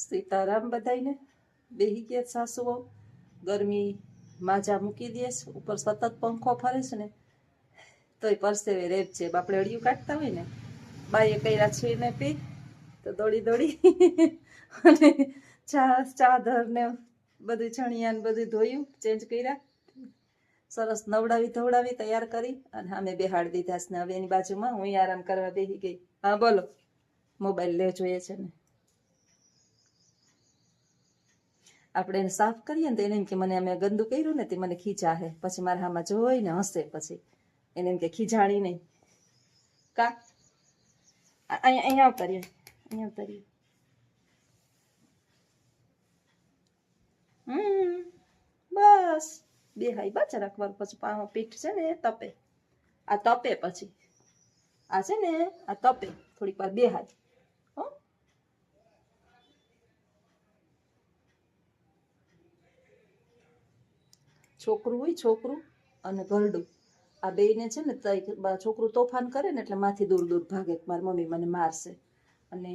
સીતારામ બધાઈને. બેહી ગયા સાસુઓ. ગરમી માજા મૂકી દેસ ઉપર સતત પંખો ફરે છે ને તોય પરસેવે રેપ છે. આપણે અડિયું કાઢતા હોય ને બાઈએ કર્યા છે ને પી તો દોડી દોડી અને ચાદર ને બધું ચણિયા ને બધું ધોયું, ચેન્જ કર્યા, સરસ નવડાવી ધવડાવી તૈયાર કરી અને અમે બેહાડી દીધા છે ને હવે એની બાજુમાં હું આરામ કરવા બેસી ગઈ. હા બોલો, મોબાઈલ લે જોઈએ છે ને. આપણે એને સાફ કરીએ ને તો એને એમ કે મને અમે ગંદુ કર્યું ને તે મને ખીજાહે, પછી મારા હામાં જોઈને હસે, પછી એને એમ કે ખીજાણી નહીં કા અહીંયા આવતારીએ, અહીંયા આવતારીએ. બસ બે હાઈ બાચા રાખવાનું, પછી પાવ પીઠ છે ને તપે, આ તપે પછી આ છે ને આ તપે થોડીક વાર બે હાઈ. છોકરું હોય, છોકરું અને ઘરડું, આ બેયને છે ને છોકરું તોફાન કરે ને એટલે માથી દૂર દૂર ભાગે, મારી મમ્મી મને મારશે. અને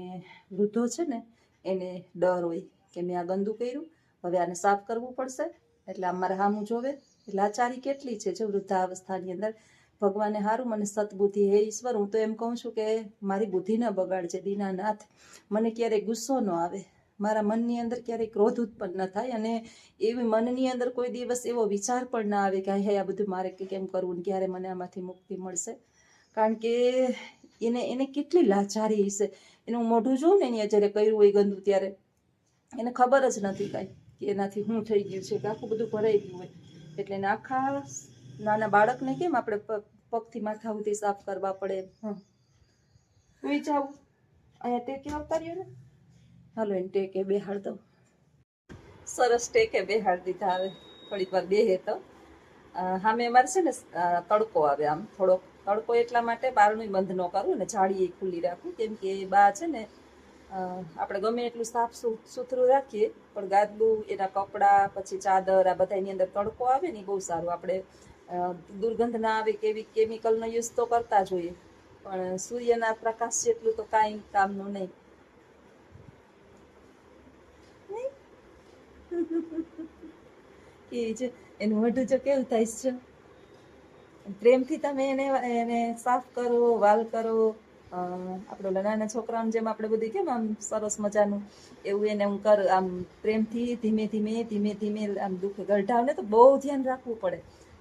વૃદ્ધો છે ને એને ડર હોય કે મેં આ ગંદુ કર્યું, હવે આને સાફ કરવું પડશે, એટલે આમ મારે સામું જોવે. લાચારી કેટલી છે જો વૃદ્ધાવસ્થાની અંદર. ભગવાને હારું મને સદબુદ્ધિ, હે ઈશ્વર, હું તો એમ કહું છું કે મારી બુદ્ધિ ન બગાડજે દીનાનાથ, મને ક્યારેય ગુસ્સો ન આવે, મારા મનની અંદર ક્યારેય ક્રોધ ઉત્પન્ન ન થાય, અને એવી મનની અંદર કોઈ દિવસ એવો વિચાર પણ ના આવે કે હે આ બધું મારે કેમ કરવું ને ક્યારે મને આમાંથી મુક્તિ મળશે. કારણ કે એને કેટલી લાચારી હશે. એનું મોઢું જોઉં ને એને જ્યારે કર્યું હોય ગંદુ ત્યારે એને ખબર જ નથી કાંઈ કે એનાથી શું થઈ ગયું છે, કે આખું બધું ભરાઈ ગયું હોય. એટલે એને આખા નાના બાળકને કેમ આપણે પગથી માથા સુધી સાફ કરવા પડે. સુઈ જાવ અહીંયા ટેકે અવતાર્યો ને, હાલો એને ટેકે બેહાડ દઉં. સરસ ટેકે બેહાડ દીધા. હવે થોડીક વાર બેહે તો સામે અમારે છે ને તડકો આવે, આમ થોડોક તડકો, એટલા માટે બારણું બંધ ન કરું ને જાળી ખુલ્લી રાખું, કેમ કે બા છે ને આપણે ગમે એટલું સાફ સુથરું રાખીએ પણ ગાદલું, એના કપડાં, પછી ચાદર, આ બધા એની અંદર તડકો આવે ને બહુ સારું. આપણે દુર્ગંધ ના આવે કેવી કેમિકલનો યુઝ તો કરતા જોઈએ, પણ સૂર્યના પ્રકાશ જેટલું તો કાંઈ કામનું નહીં. એ જ એનું મોઢું જો કેવું થાય છે, પ્રેમથી તમે એને સાફ કરો, વાલ કરો. આપણે નાના છોકરાઓને જેમ આપણે બધી કેમ આમ સરસ મજાનું એવું એને હું કર, આમ પ્રેમથી ધીમે ધીમે ધીમે ધીમે આમ દુખે. ગઢાવને તો બહુ ધ્યાન રાખવું પડે.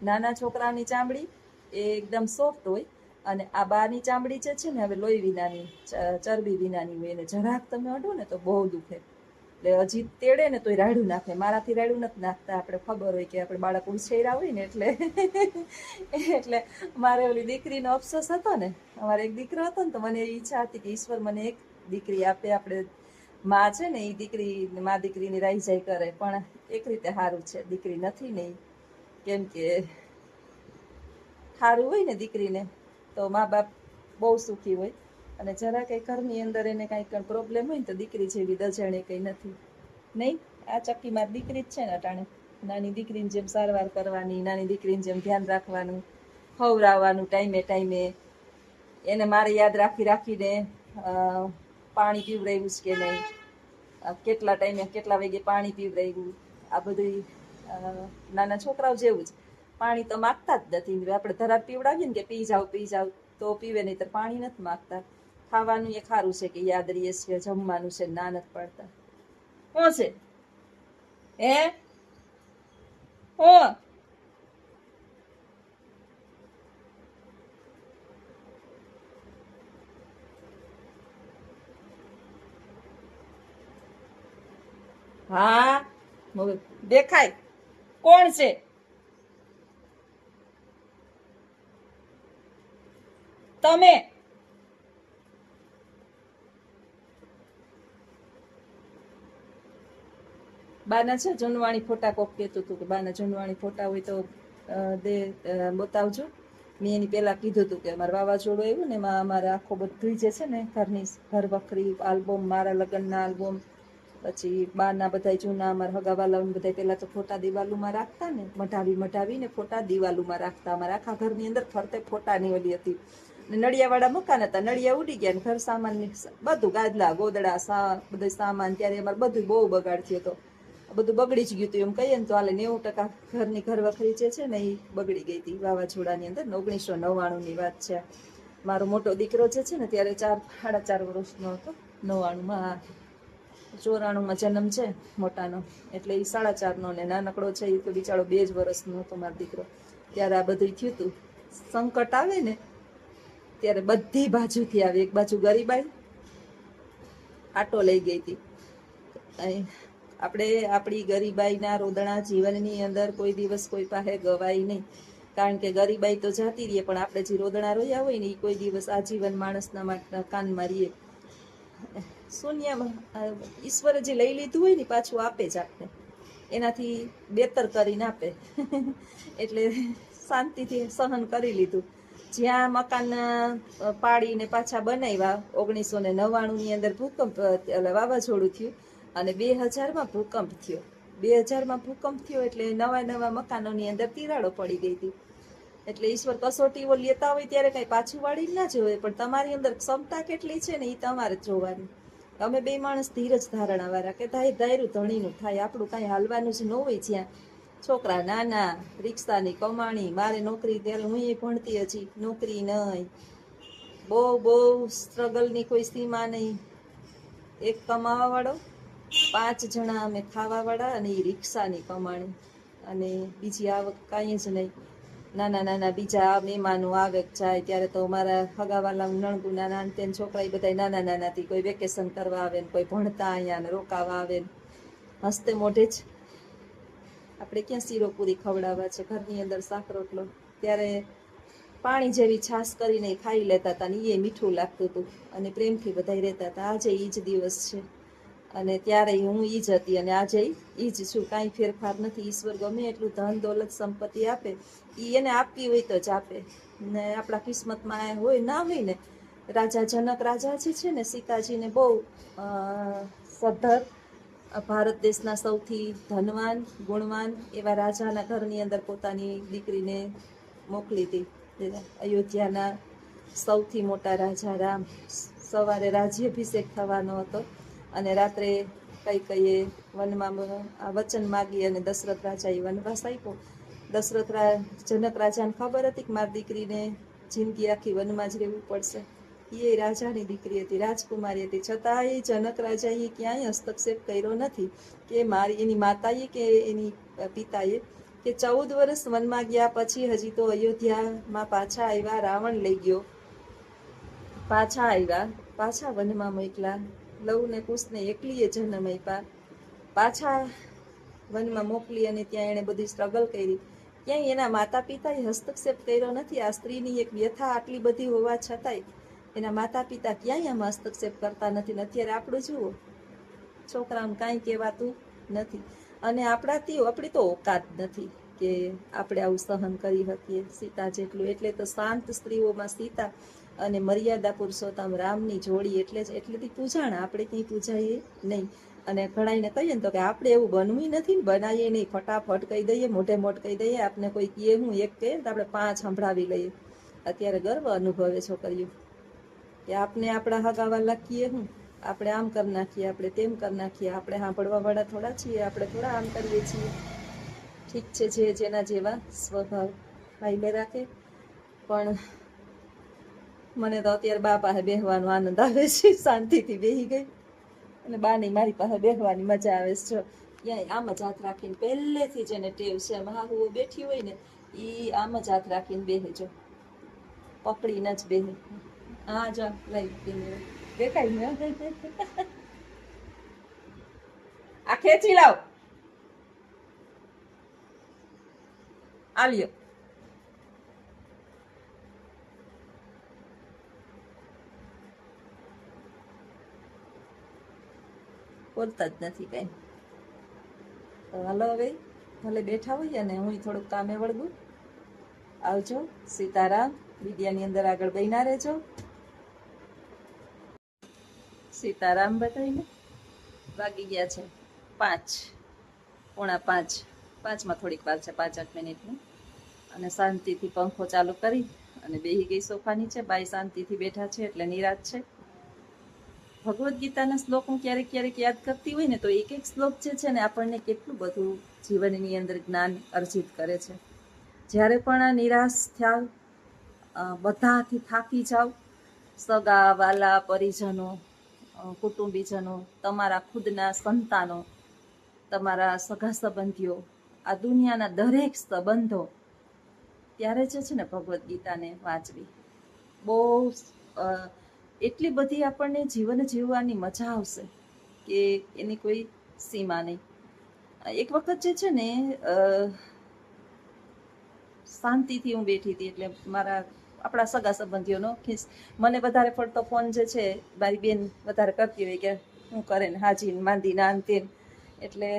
નાના છોકરાની ચામડી એ એકદમ સોફ્ટ હોય, અને આ બાની ચામડી જે છે ને હવે લોહી વિનાની, ચરબી વિનાની હોય, એને જરાક તમે અડો ને તો બહુ દુખે. એટલે હજી તેડે ને તોય રાડું નાખે. મારાથી રાડું નથી નાખતા, આપણે ખબર હોય કે આપણે બાળક ઉછેર્યા હોય ને એટલે મારે ઓલી દીકરીનો અફસોસ હતો ને, અમારે એક દીકરો હતો ને તો મને એવી ઈચ્છા હતી કે ઈશ્વર મને એક દીકરી આપે. આપણે માં છે ને એ દીકરી, મા દીકરીની રાઈજાઈ કરે, પણ એક રીતે સારું છે દીકરી નથી ને, કેમ કે સારું હોય ને દીકરીને તો મા બાપ બહુ સુખી હોય. અને જરા કંઈ ઘરની અંદર એને કાંઈ પ્રોબ્લેમ હોય ને તો દીકરી જેવી દજાણે કંઈ નથી. નહીં, આ ચક્કીમાં દીકરી જ છે ને અટાણે. નાની દીકરીની જેમ સારવાર કરવાની, નાની દીકરીની જેમ ધ્યાન રાખવાનું, ખવડાવવાનું ટાઈમે ટાઈમે, એને મારે યાદ રાખીને પાણી પીવડાવ્યું છે કે નહીં, કેટલા ટાઈમે કેટલા વાગે પાણી પીવડાવ્યું, આ બધું નાના છોકરાઓ જેવું જ. પાણી તો માગતા જ નથી. આપણે ધરાર પીવડાવીએ ને કે પી જાવ તો પીવે, નહીં તો પાણી નથી માગતા. ખાવાનું એ ખારું છે કે યાદ રહીએ છે, જમવાનું છે, ના નથી પડતા. શું છે હે હું હા દેખાય કોણ છે? તમે. બાના છે જૂનવાણી ફોટા, કોક કહેતું હતું કે બાના જૂનવાણી ફોટા હોય તો બતાવજો. મેં એની પહેલાં કીધું હતું કે અમારે વાવાઝોડું આવ્યું ને એમાં અમારે આખો બધું જે છે ને ઘરની ઘર વખરી આલ્બમ, મારા લગ્નના આલ્બમ, પછી બાના બધા જૂના અમારા હગાવાલાઓને બધા પહેલાં તો ફોટા દિવાલોમાં રાખતા ને, મઢાવીને ફોટા દિવાલોમાં રાખતા. અમારા આખા ઘરની અંદર ફરતે ફોટાની ઓલી હતી. ને નળિયાવાળા મકાન હતા, નળિયા ઉડી ગયા ને ઘર સામાન બધું ગાદલા ગોદડા બધું સામાન, ત્યારે અમારે બધું બહુ બગાડ થયો હતો, બધું બગડી જ ગયું હતું એમ કહીએ ને તો હાલે. 90% ઘરની ઘર વખરી જે છે ને એ બગડી ગઈ હતી વાવાઝોડાની અંદર. 1999ની વાત છે. મારો મોટો દીકરો જે છે ને ત્યારે 4.5 વર્ષનો હતો. 99માં 94માં જન્મ છે મોટાનો, એટલે એ 4.5નો ને નાનકડો છે એ તો બિચારો 2 જ વર્ષનો હતો મારો દીકરો. ત્યારે આ બધું થયું હતું. સંકટ આવે ને ત્યારે બધી બાજુથી આવે. એક બાજુ ગરીબાઈ આટો લઈ ગઈ હતી. આપણે આપણી ગરીબાઈના રોદણા જીવનની અંદર કોઈ દિવસ કોઈ પાસે ગવાય નહીં, કારણ કે ગરીબાઈ તો જાતી રહીએ પણ આપણે જે રોદણા રોયા હોય ને એ કોઈ દિવસ આજીવન માણસના માટે કાનમાં રહીએ. શૂન્યમાં ઈશ્વરે જે લઈ લીધું હોય ને પાછું આપે જ આપણે, એનાથી બેતર કરીને આપે. એટલે શાંતિથી સહન કરી લીધું. જ્યાં મકાન પાડીને પાછા બનાવ્યા 1999ની અંદર ભૂકંપ વાવાઝોડું થયું અને 2000માં ભૂકંપ થયો. 2000માં ભૂકંપ થયો એટલે નવા મકાનોની અંદર તિરાડો પડી ગઈ હતી. એટલે ઈશ્વર કસોટીઓ લેતા હોય ત્યારે કઈ પાછું વાળી ના જોવે, પણ તમારી અંદર ક્ષમતા કેટલી છે ને એ તમારે જોવાની. અમે 2 માણસ ધીરજ ધારણા વાળા કે ધાર્યું ધણીનું થાય, આપણું કાંઈ હાલવાનું જ ન હોય. જ્યાં છોકરા નાના, રિક્ષાની કમાણી, મારે નોકરી, ત્યારે હું એ ભણતી હજી, નોકરી નહીં, બહુ સ્ટ્રગલની કોઈ સીમા નહીં. એક કમાવા વાળો, 5 જણા અમે ખાવા વાળા, અને એ રિક્ષાની કમાણી, અને બીજી આવક કાંઈ જ નહીં. નાના બીજા મહેમાનો આવે જાય ત્યારે તો મારા હગાવાલા નણગુના નાનતેન છોકરા એ બધા નાનાથી કોઈ વેકેશન કરવા આવે ને કોઈ ભણતા અહીંયા ને રોકાવા આવે ને હસતે મોઢે જ આપણે ક્યાં શીરો પૂરી ખવડાવવા છે, ઘરની અંદર શાક રોટલો. ત્યારે પાણી જેવી છાશ કરીને ખાઈ લેતા હતા ને એ મીઠું લાગતું હતું અને પ્રેમથી બધા રહેતા હતા. આજે એ જ દિવસ છે અને ત્યારે હું ઈ જ હતી અને આજે ઈ જ છું. કાંઈ ફેરફાર નથી. ઈશ્વર ગમે એટલું ધન દોલત સંપત્તિ આપે, એ એને આપવી હોય તો જ આપે ને આપણા કિસ્મતમાં હોય ના હોય ને. રાજા જનક રાજા જે છે ને, સીતાજીને બહુ સદ્ધર, ભારત દેશના સૌથી ધનવાન ગુણવાન એવા રાજાના ઘરની અંદર પોતાની દીકરીને મોકલી હતી. અયોધ્યાના સૌથી મોટા રાજા રામ. સવારે રાજ્યાભિષેક થવાનો હતો અને રાત્રે કઈ વનમાં વચન માગી અને દશરથ રાજાએ વનવાસ આપ્યો. જનક રાજાને ખબર હતી કે મારી દીકરીને જિંદગી આખી વનમાં જ રહેવું પડશે. એ રાજાની દીકરી હતી, રાજકુમારી હતી, છતાંય જનક રાજાએ ક્યાંય હસ્તક્ષેપ કર્યો નથી કે એની માતાએ કે એની પિતાએ કે 14 વર્ષ વનમાં ગયા પછી હજી તો અયોધ્યામાં પાછા આવ્યા, રાવણ લઈ ગયો, પાછા આવ્યા, પાછા વનમાં મોકલા, લવ ને કુશને એકલીએ જન્મ આપ્યા, પાછા વનમાં મોકલી અને ત્યાં એણે બધી સ્ટ્રગલ કરી. ક્યાંય એના માતા પિતાએ હસ્તક્ષેપ કર્યો નથી. આ સ્ત્રીની એક વ્યથા આટલી બધી હોવા છતાંય એના માતા પિતા ક્યાંય આમાં હસ્તક્ષેપ કરતા નથી. અત્યારે આપણું જુઓ, છોકરાઓને કાંઈ કહેવાતું નથી અને આપણી તો ઓકાત નથી કે આપણે આવું સહન કરી શકીએ સીતા જેટલું. એટલે તો શાંત સ્ત્રીઓમાં સીતા અને મર્યાદા પુરુષોત્તમ રામની જોડી એટલેથી પૂજાણા. આપણે કંઈ પૂજાઈએ નહીં. અને ઘણાઈને કહીએ ને તો કે આપણે એવું બનવું નથી ને બનાવીએ નહીં, ફટાફટ કહી દઈએ, મોઢે મોઢ કહી દઈએ. આપને કોઈ કહે હું એક કહે તો આપણે 5 સંભળાવી લઈએ. અત્યારે ગર્વ અનુભવે છોકરીઓ કે આપને આપણા હગાવાલા કહીએ હું આપણે આમ કરી નાખીએ, આપણે તેમ કરી નાખીએ. આપણે સાંભળવા વાળા થોડા છીએ, આપણે થોડા આમ કરીએ છીએ. ઠીક છે, જે જેના જેવા સ્વભાવ હાઈલે રાખે. પણ મને તો અત્યારે બા પાસે બેસવાનો આનંદ આવે છે. શાંતિથી બેસી ગઈ અને બાની મારી પાસે બેસવાની મજા આવે છે. ક્યાંય આમ જ હાથ રાખીને પહેલેથી જ એને ટેવ છે. હાહુઓ બેઠી હોય ને એ આમ જ હાથ રાખીને બેસે, પકડીને જ બેસે. હા જા લઈ દેખાય ને આ ખેંચી લાવ, આલ્યો. બોલતા જ નથી કઈ. તો હાલો હવે ભલે બેઠા હોઈએ ને હું થોડુંક કામે વળગું. આવજો. સીતારામ. વિડિયાની અંદર આગળ બન્યા રહેજો. સીતારામ બધાને. વાગી ગયા છે 5, પોણા 5. 5માં થોડીક વાર છે, 5-8 મિનિટની. અને શાંતિથી પંખો ચાલુ કરી અને બેહી ગઈ સોફા નીચે. બાઈ શાંતિથી બેઠા છે એટલે નિરાશ છે. ભગવદ્ ગીતાના શ્લોક હું ક્યારેક ક્યારેક યાદ કરતી હોય ને તો એક એક શ્લોક જે છે ને આપણને કેટલું બધું જીવનની અંદર જ્ઞાન અર્જિત કરે છે. જ્યારે પણ નિરાશ થાવ, બધાથી થાકી જાવ, સગા વાલા પરિજનો, કુટુંબીજનો, તમારા ખુદના સંતાનો, તમારા સગા સંબંધીઓ, આ દુનિયાના દરેક સંબંધો, ત્યારે જે છે ને ભગવદ્ ગીતાને વાંચવી બહુ એટલી બધી આપણને જીવન જીવવાની મજા આવશે કે એની કોઈ સીમા નહીં. એક વખત જે છે ને શાંતિથી હું બેઠી હતી એટલે આપણા સગા સંબંધીઓનો મને વધારે પડતો ફોન જે છે મારી બેન વધારે કરતી હોય કે શું કરે ને હાજી માંદી ના અંતે. એટલે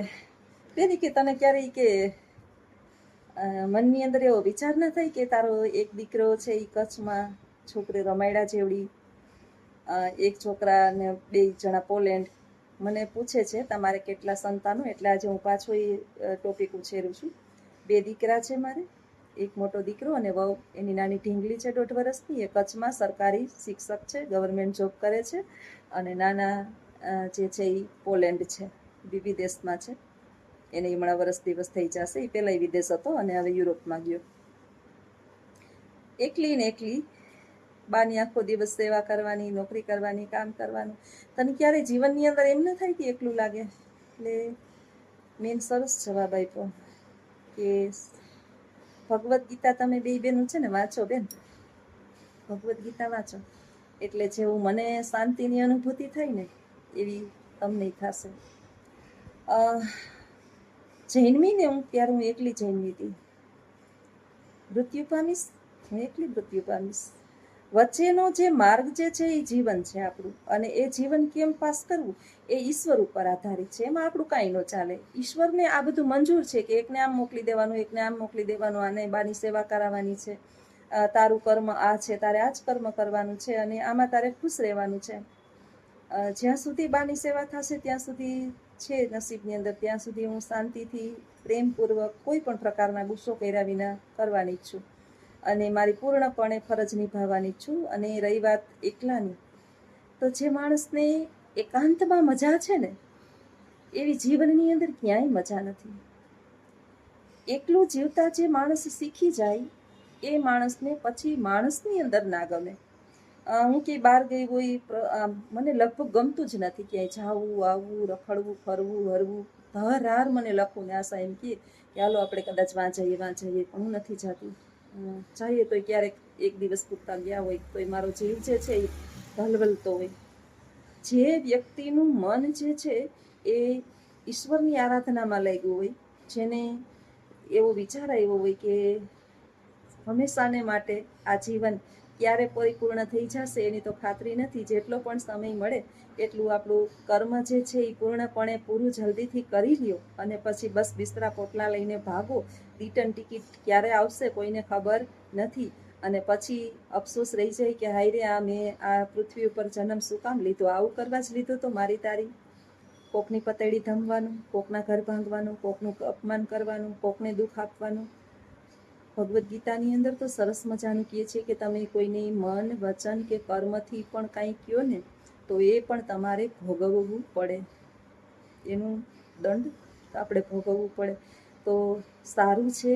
બેની કે તને ક્યારેય કે મનની અંદર એવો વિચાર ના થાય કે તારો એક દીકરો છે એ કચ્છમાં છોકરી રમાયડા જેવડી, એક છોકરા ને 2 જણા પોલેન્ડ. મને પૂછે છે તમારે કેટલા સંતાનો, એટલે આજે હું પાછો એ ટોપિક ઉછેરું છું. 2 દીકરા છે મારે, એક મોટો દીકરો અને વહુ. એની નાની ઢીંગલી છે 1.5 વર્ષની, એ કચ્છમાં સરકારી શિક્ષક છે, ગવર્મેન્ટ જોબ કરે છે. અને નાના જે છે એ પોલેન્ડ છે, વિદેશમાં છે. એને હમણાં વર્ષ દિવસ થઈ જશે. એ પહેલાં વિદેશ હતો અને હવે યુરોપમાં ગયો. એકલી ને એકલી બાની આખો દિવસ સેવા કરવાની, નોકરી કરવાની, કામ કરવાનું. તને ક્યારે જીવનની અંદર એમ ન થાય કે એકલું લાગે? એટલે મેં સરસ જવાબ આપ્યો કે ભગવદ્ ગીતા તમે 2 બહેનું છે ને વાંચો બેન, ભગવદ્ ગીતા વાંચો એટલે જેવું મને શાંતિની અનુભૂતિ થાય ને એવી તમને થશે. જન્મીને હું ત્યારે હું એકલી જન્મી હતી. મૃત્યુ પામીશ, હું એકલી મૃત્યુ પામીશ. વચ્ચેનો જે માર્ગ જે છે એ જીવન છે આપણું, અને એ જીવન કેમ પાસ કરવું એ ઈશ્વર ઉપર આધારિત છે. એમાં આપણું કાંઈ ન ચાલે. ઈશ્વરને આ બધું મંજૂર છે કે એકને આમ મોકલી દેવાનું, એકને આમ મોકલી દેવાનું, આને બાની સેવા કરાવવાની છે, તારું કર્મ આ છે, તારે આ જ કર્મ કરવાનું છે, અને આમાં તારે ખુશ રહેવાનું છે. જ્યાં સુધી બાની સેવા થશે ત્યાં સુધી છે નસીબની અંદર, ત્યાં સુધી હું શાંતિથી પ્રેમપૂર્વક કોઈ પણ પ્રકારના ગુસ્સો કર્યા વિના કરવાની જ છું, અને મારી પૂર્ણપણે ફરજ નિભાવવાની જ છું. અને રહી વાત એકલાની, તો જે માણસને એકાંતમાં મજા છે ને એવી જીવનની અંદર ક્યાંય મજા નથી. એકલું જીવતા જે માણસ શીખી જાય એ માણસને પછી માણસની અંદર ના ગમે. હું કે બહાર ગઈ હોય, મને લગભગ ગમતું જ નથી ક્યાંય જાવું આવવું, રખડવું ફરવું હરવું. હર મને લખું ને આશા એમ કે હાલો આપણે કદાચ વાં જઈએ, પણ હું નથી જતી. જઈએ તો ક્યારેક એક દિવસ પૂરતા ગયા હોય તો મારો જીવ જે છે એ હલવલતો હોય. જે વ્યક્તિનું મન જે છે એ ઈશ્વરની આરાધનામાં લાગ્યું હોય, જેને એવો વિચાર આવ્યો હોય કે હંમેશાને માટે આ જીવન ક્યારે પરિપૂર્ણ થઈ જશે એની તો ખાતરી નથી. જેટલો પણ સમય મળે એટલું આપણું કર્મ જે છે એ પૂર્ણપણે પૂરું જલ્દીથી કરી લ્યો, અને પછી બસ બિસ્તરા પોટલા લઈને ભાગો. રિટર્ન ટિકિટ ક્યારે આવશે કોઈને ખબર નથી, અને પછી અફસોસ રહી જાય કે હાય રે આ મેં આ પૃથ્વી ઉપર જન્મ શું કામ લીધો? આવું કરવા જ લીધો તો મારી તારી. કોકની પતેડી ધમવાનું, કોકના ઘર ભાંગવાનું, કોકનું અપમાન કરવાનું, કોકને દુઃખ આપવાનું. ભગવદ્ ગીતાની અંદર તો સરસ મજાનું કહે છે કે તમે કોઈને મન, વચન કે કર્મથી પણ કાંઈ કહો ને તો એ પણ તમારે ભોગવવું પડે. એનું દંડ આપણે ભોગવવું પડે. તો સારું છે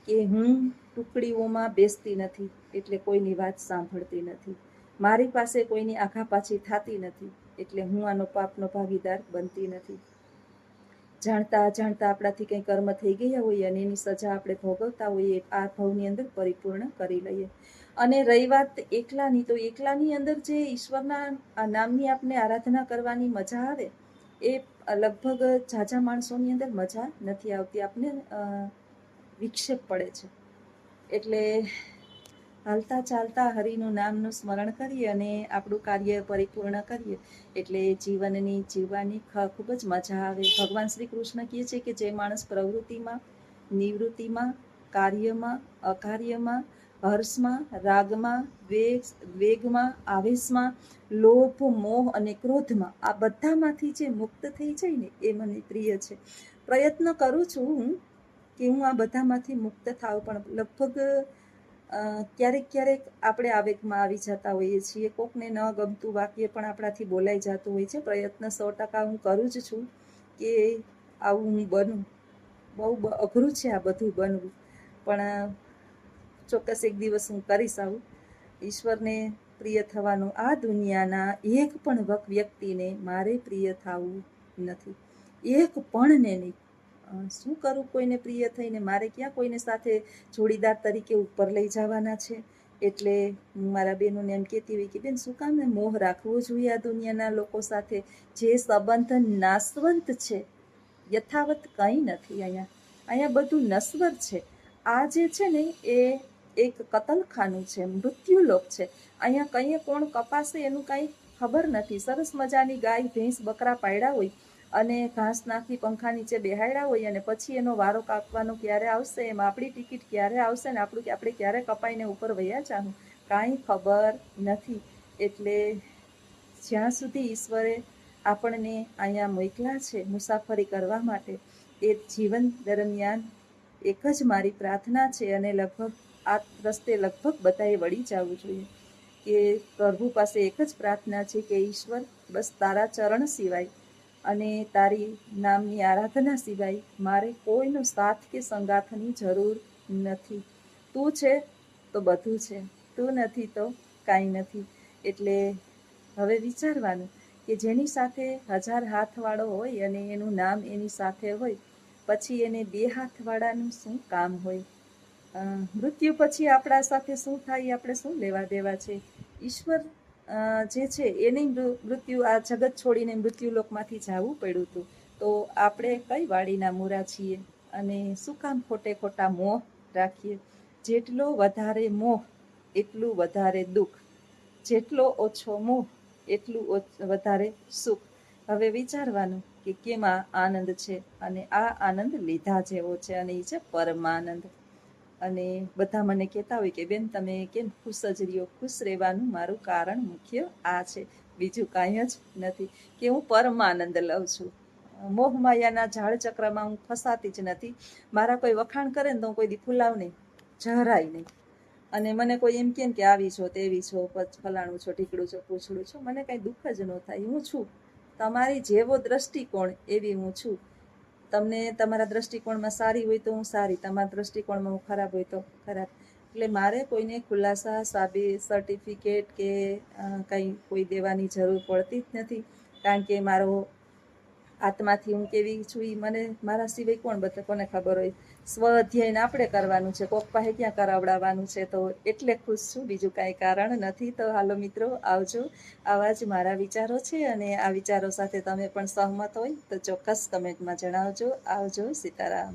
કે હું ટુકડીઓમાં બેસતી નથી, એટલે કોઈની વાત સાંભળતી નથી. મારી પાસે કોઈની આઘા પાછી થતી નથી, એટલે હું આનો પાપનો ભાગીદાર બનતી નથી. જાણતા અજાણતા આપણાથી કંઈ કર્મ થઈ ગયા હોય અને એની સજા આપણે ભોગવતા હોઈએ, આ ભાવની અંદર પરિપૂર્ણ કરી લઈએ. અને રહી વાત એકલાની, તો એકલાની અંદર જે ઈશ્વરના આ નામની આપણે આરાધના કરવાની મજા આવે એ લગભગ ઝાઝા માણસોની અંદર મજા નથી આવતી. આપણે વિક્ષેપ પડે છે. એટલે હાલતા ચાલતા હરિનું નામનું સ્મરણ કરીએ અને આપણું કાર્ય પરિપૂર્ણ કરીએ એટલે જીવનની જીવવાની ખૂબ જ મજા આવે. ભગવાન શ્રી કૃષ્ણ કહે છે કે જે માણસ પ્રવૃત્તિમાં, નિવૃત્તિમાં, કાર્યમાં, અકાર્યમાં, હર્ષમાં, રાગમાં, દ્વેગમાં, આવેશમાં, લોભ, મોહ અને ક્રોધમાં, આ બધામાંથી જે મુક્ત થઈ જાય ને એ મને પ્રિય છે. પ્રયત્ન કરું છું હું કે હું આ બધામાંથી મુક્ત થાવ, પણ લગભગ ક્યારેક ક્યારેક આપણે આવેગમાં આવી જતા હોઈએ છીએ, કોકને ન ગમતું વાક્ય પણ આપણાથી બોલાઈ જતું હોય છે. પ્રયત્ન 100% હું કરું જ છું કે આવું હું બનું. બહુ અઘરું છે આ બધું બનવું, પણ ચોક્કસ એક દિવસ હું કરીશ આવું. ઈશ્વરને પ્રિય થવાનું આ દુનિયાના એક પણ વ્યક્તિને મારે પ્રિય થવું નથી, એક પણ ને નહીં. શું કરું કોઈને પ્રિય થઈને? મારે ક્યાં કોઈને સાથે જોડીદાર તરીકે ઉપર લઈ જવાના છે? એટલે હું મારા બહેનોને એમ કહેતી હોય કે બેન, શું કામ મોહ રાખવો જોઈએ આ દુનિયાના લોકો સાથે? જે સંબંધ નાશવંત છે, યથાવત કંઈ નથી. અહીંયા બધું નશ્વર છે. આ જે છે ને એ એક કતલખાનું છે, મૃત્યુલોક છે. અહીંયા કંઈ કોણ કપાશે એનું કાંઈ ખબર નથી. સરસ મજાની ગાય ભેંસ બકરા પાડ્યા હોય અને ઘાસ નાખી પંખા નીચે બેહાડ્યા હોય, અને પછી એનો વારો કાપવાનો ક્યારે આવશે, એમ આપણી ટિકિટ ક્યારે આવશે ને આપણે ક્યારે કપાઈને ઉપર વયા જાનું, કાંઈ ખબર નથી. એટલે જ્યાં સુધી ઈશ્વરે આપણને અહીંયા મોકલ્યા છે મુસાફરી કરવા માટે, એ જીવન દરમિયાન એક જ મારી પ્રાર્થના છે, અને લગભગ આ રસ્તે લગભગ બધાએ વળી જવું જોઈએ કે પ્રભુ પાસે એક જ પ્રાર્થના છે કે ઈશ્વર, બસ તારા ચરણ સિવાય અને તારી નામની આરાધના સિવાય મારે કોઈનો સાથ કે સંગાથની જરૂર નથી. તું છે તો બધું છે, તું નથી તો કાંઈ નથી. એટલે હવે વિચારવાનું કે જેની સાથે 1000 હાથવાળો હોય અને એનું નામ એની સાથે હોય, પછી એને 2 હાથવાળાનું શું કામ હોય? મૃત્યુ પછી આપણા સાથે શું થાય આપણે શું લેવા દેવા છે? ઈશ્વર જે છે એની મૃત્યુ, આ જગત છોડીને મૃત્યુલોકમાંથી જવું પડ્યું હતું, તો આપણે કઈ વાડીના મૂરા છીએ? અને શું કામ ખોટે ખોટા મોહ રાખીએ? જેટલો વધારે મોહ એટલું વધારે દુઃખ, જેટલો ઓછો મોહ એટલું વધારે સુખ. હવે વિચારવાનું કે કેમાં આનંદ છે, અને આ આનંદ લીધા જેવો છે, અને એ છે પરમાનંદ. અને બધા મને કહેતા હોય કે બેન, તમે કેમ ખુશ જ રહ્યો? ખુશ રહેવાનું મારું કારણ મુખ્ય આ છે, બીજું કાંઈ જ નથી, કે હું પરમાનંદ લઉં છું. મોહ માયાના ઝાડ ચક્રમાં હું ફસાતી જ નથી. મારા કોઈ વખાણ કરે ને તો હું કોઈ દી ફૂલાવ નહીં, જરાય નહીં. અને મને કોઈ એમ કહે કે આવી છો, તેવી છો, ફલાણું છો, ઢીકડું છો, પૂછડું છો, મને કાંઈ દુઃખ જ ન થાય. હું છું, તમારી જેવો દ્રષ્ટિકોણ એવી હું છું. તમને તમારા દ્રષ્ટિકોણમાં સારી હોય તો હું સારી, તમારા દ્રષ્ટિકોણમાં હું ખરાબ હોય તો ખરાબ. એટલે મારે કોઈને ખુલાસા, સર્ટિફિકેટ કે કંઈ કોઈ દેવાની જરૂર પડતી જ નથી, કારણ કે મારો આત્માથી હું કેવી છું એ મને મારા સિવાય કોણ બધા, કોને ખબર હોય? સ્વ અધ્યયન આપણે કરવાનું છે, કોક પાસે ક્યાં કરાવડાવવાનું છે. તો એટલે ખુશ છું, બીજું કાંઈ કારણ નથી. તો હાલો મિત્રો, આવજો. આવા જ મારા વિચારો છે, અને આ વિચારો સાથે તમે પણ સહમત હોય તો ચોક્કસ કમેન્ટમાં જણાવજો. આવજો. સીતારામ.